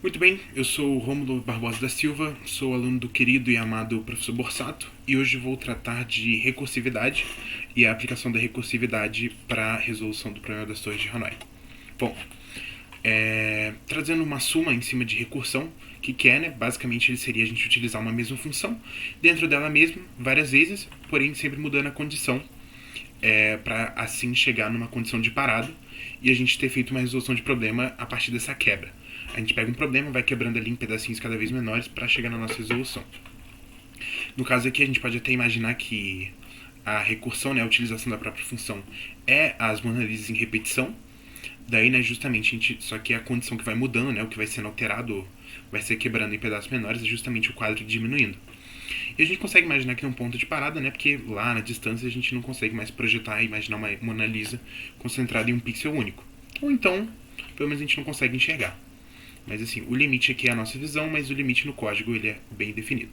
Muito bem, eu sou o Rômulo Barbosa da Silva, sou aluno do querido e amado professor Borsato e hoje vou tratar de recursividade e a aplicação da recursividade para a resolução do problema das torres de Hanoi. Bom, trazendo uma suma em cima de recursão, que é, né? Basicamente ele seria a gente utilizar uma mesma função dentro dela mesma várias vezes, porém sempre mudando a condição para assim chegar numa condição de parada e a gente ter feito uma resolução de problema a partir dessa quebra. A gente pega um problema, vai quebrando ali em pedacinhos cada vez menores para chegar na nossa resolução. No caso aqui, a gente pode até imaginar que a recursão, né, a utilização da própria função, é as monalisas em repetição. Daí, né, justamente, só que a condição que vai mudando, né, o que vai sendo alterado, vai ser quebrando em pedaços menores, é justamente o quadro diminuindo. E a gente consegue imaginar que é um ponto de parada, né, porque lá na distância a gente não consegue mais projetar e imaginar uma Mona Lisa concentrada em um pixel único. Ou então, pelo menos a gente não consegue enxergar. Mas assim, o limite aqui é a nossa visão, mas o limite no código ele é bem definido.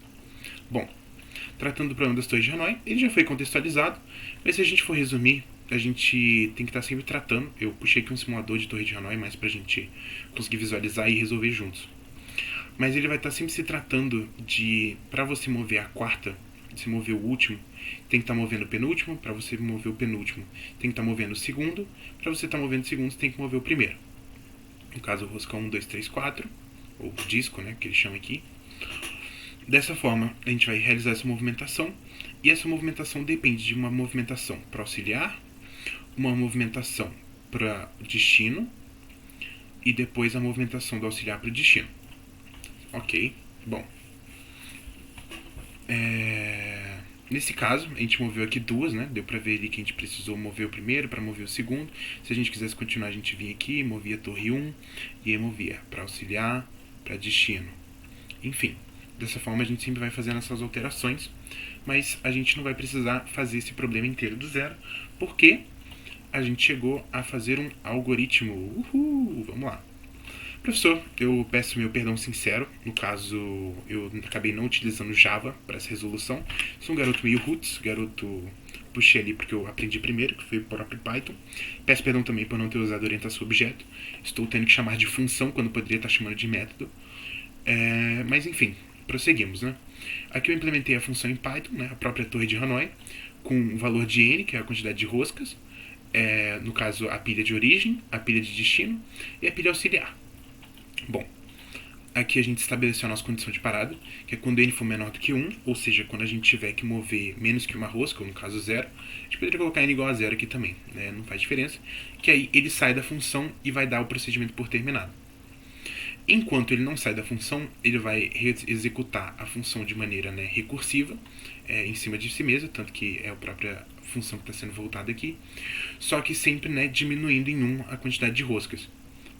Bom, tratando do problema das torres de Hanoi, ele já foi contextualizado, mas se a gente for resumir, a gente tem que estar sempre tratando. Eu puxei aqui um simulador de torre de Hanoi, mais pra gente conseguir visualizar e resolver juntos. Mas ele vai estar sempre se tratando de, para você mover a quarta, se mover o último, tem que estar movendo o penúltimo. Para você mover o penúltimo, tem que estar movendo o segundo. Para você estar movendo o segundo, você tem que mover o primeiro. No caso, o roscão 1, 2, 3, 4, ou disco, né, que eles chamam aqui. Dessa forma, a gente vai realizar essa movimentação, e essa movimentação depende de uma movimentação para auxiliar, uma movimentação para destino, e depois a movimentação do auxiliar para o destino. Ok, bom. Nesse caso, a gente moveu aqui duas, né? Deu pra ver ali que a gente precisou mover o primeiro para mover o segundo. Se a gente quisesse continuar, a gente vinha aqui, movia a torre 1 e aí movia para auxiliar, para destino. Enfim, dessa forma a gente sempre vai fazendo essas alterações, mas a gente não vai precisar fazer esse problema inteiro do zero, porque a gente chegou a fazer um algoritmo. Uhul! Vamos lá. Professor, eu peço meu perdão sincero. No caso, eu acabei não utilizando Java para essa resolução. Sou um garoto meio roots, garoto puxei ali porque eu aprendi primeiro, que foi o próprio Python. Peço perdão também por não ter usado orientação objeto. Estou tendo que chamar de função quando poderia estar chamando de método. Mas enfim, prosseguimos, né? Aqui eu implementei a função em Python, né, a própria torre de Hanoi, com o valor de n, que é a quantidade de roscas. No caso, a pilha de origem, a pilha de destino e a pilha auxiliar. Bom, aqui a gente estabeleceu a nossa condição de parada, que é quando n for menor do que 1, ou seja, quando a gente tiver que mover menos que uma rosca, ou no caso 0, a gente poderia colocar n igual a 0 aqui também, né? Não faz diferença, que aí ele sai da função e vai dar o procedimento por terminado. Enquanto ele não sai da função, ele vai executar a função de maneira, né, recursiva, em cima de si mesma, tanto que é a própria função que está sendo voltada aqui, só que sempre, né, diminuindo em 1 a quantidade de roscas,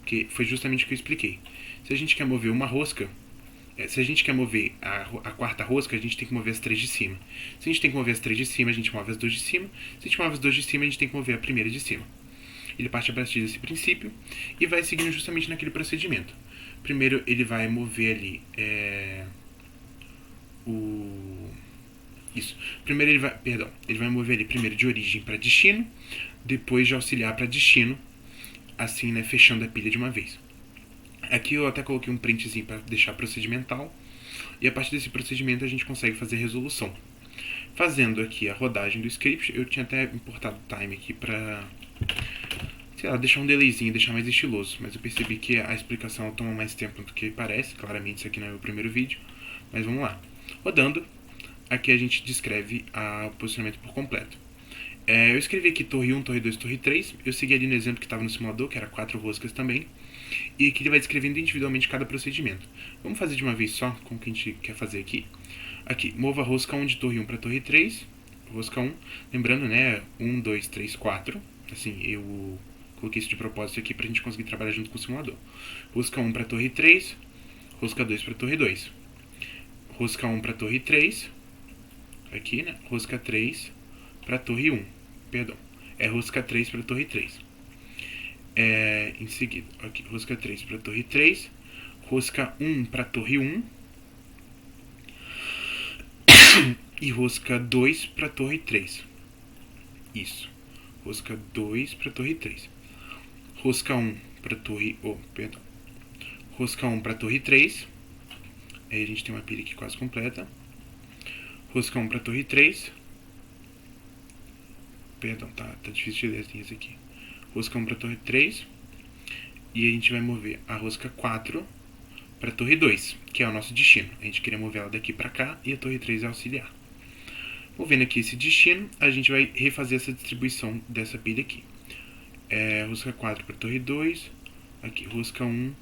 que foi justamente o que eu expliquei. Se a gente quer mover uma rosca, se a gente quer mover a quarta rosca, a gente tem que mover as três de cima. Se a gente tem que mover as três de cima, a gente move as duas de cima. Se a gente move as duas de cima, a gente tem que mover a primeira de cima. Ele parte a partir desse princípio e vai seguindo justamente naquele procedimento. Primeiro ele vai mover ali isso. Primeiro ele vai mover ali primeiro de origem para destino, depois de auxiliar para destino, assim, né, fechando a pilha de uma vez. Aqui eu até coloquei um printzinho para deixar procedimental. E a partir desse procedimento a gente consegue fazer resolução. Fazendo aqui a rodagem do script, eu tinha até importado o time aqui para, sei lá, deixar um delayzinho, deixar mais estiloso. Mas eu percebi que a explicação toma mais tempo do que parece. Claramente isso aqui não é o primeiro vídeo. Mas vamos lá. Rodando, aqui a gente descreve o posicionamento por completo. Eu escrevi aqui torre 1, torre 2, torre 3. Eu segui ali no exemplo que estava no simulador, que era 4 roscas também. E aqui ele vai descrevendo individualmente cada procedimento. Vamos fazer de uma vez só, como que a gente quer fazer aqui. Aqui, mova a rosca 1 de torre 1 para torre 3. Rosca 1, lembrando, né, 1, 2, 3, 4. Assim, eu coloquei isso de propósito aqui para a gente conseguir trabalhar junto com o simulador. Rosca 1 para torre 3, rosca 2 para torre 2. Rosca 1 para torre 3, aqui, né, rosca 3 para torre 1. Perdão, é rosca 3 para torre 3. Em seguida, aqui, rosca 3 para torre 3, rosca 1 para torre 1 e rosca 2 para torre 3. Isso. Rosca 2 para torre 3. Rosca 1 para torre... perdão. rosca 1 para torre 3. Aí a gente tem uma pilha aqui quase completa. Rosca 1 para torre 3. Perdão, tá difícil de ler isso aqui. Rosca 1 para torre 3. E a gente vai mover a rosca 4 para torre 2, que é o nosso destino. A gente queria mover ela daqui para cá e a torre 3 é auxiliar. Movendo aqui esse destino, a gente vai refazer essa distribuição dessa pilha aqui. Rosca 4 para torre 2. Aqui, rosca 1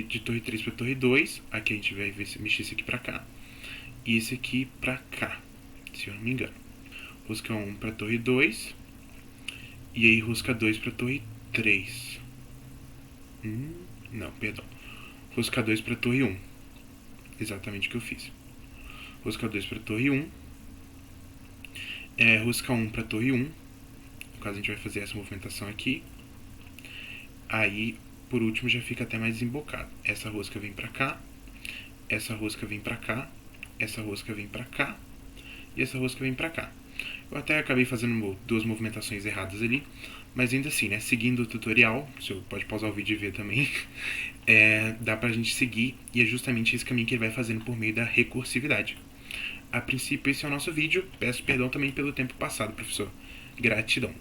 de torre 3 para torre 2. Aqui a gente vai mexer esse aqui para cá. E esse aqui para cá, se eu não me engano. Rosca 1 para torre 2. E aí rosca 2 para torre 3. Não, perdão. Rosca 2 para torre 1. Exatamente o que eu fiz. Rosca 2 para torre 1. Rosca 1 para torre 1. No caso, a gente vai fazer essa movimentação aqui. Aí, por último, já fica até mais desembocado. Essa rosca vem para cá. Essa rosca vem para cá. Essa rosca vem para cá. E essa rosca vem para cá. Eu até acabei fazendo duas movimentações erradas ali. Mas ainda assim, né? Seguindo o tutorial, você pode pausar o vídeo e ver também. Dá pra gente seguir. E é justamente esse caminho que ele vai fazendo por meio da recursividade. A princípio, esse é o nosso vídeo. Peço perdão também pelo tempo passado, professor. Gratidão.